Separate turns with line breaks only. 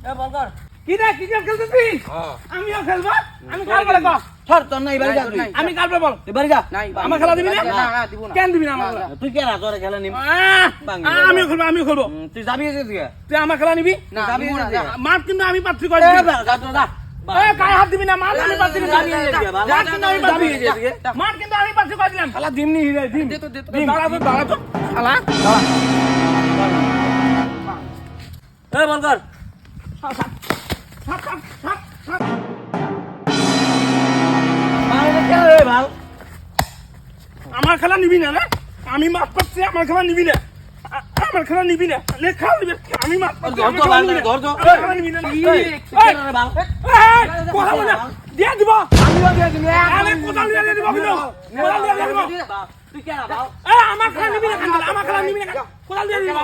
এ বল কর
কি রে ক্রিকেট খেলতেছিস আমিও খেলবো আমি কাল বলে কর
সর তোর না এবারে যা তুই
আমি কাল বলে বল
এবারে যা
আমার খেলা দিবি না
না দিব না
কেন দিবি না আমার খেলা
তুই কেন তোর খেলা নিবি
আমিও খেলবো
তুই যাবি এদিকে
তুই আমার খেলা নিবি
না দিব না যা
মাঠ কিন্তু আমি পাচ্ছি কই
যা তো যা
গায়ে হাত দিবি না মাঠ আমি পাচ্ছি
যাবি এদিকে বাবা যাবি এদিকে
মাঠ কিন্তু আমি পাচ্ছি কই দিলাম খেলা দিমনি হিরে দিম
দে তো
দাঁড়া তো খেলা
এ বল কর ভাল
আমার খেলা নিবি না রে আমি মাঠ পাচ্ছি আমার খেলা নিবি না আমার খেলা নিবি না লেখা নিবি আমি মাঠ পাচ্ছি
ধর তো ভাল না ধর তো
নিবি না
ভাল
কথা বল দিয়া দিব
আমিও দিয়ে দিবি
আমি কোথাও দিয়ে দিব কিন্তু কোথাও দিয়ে দিব
তুই কেন ভাল
আমার খেলা নিবি না আমার খেলা নিবি না কোথাও দিয়ে দিব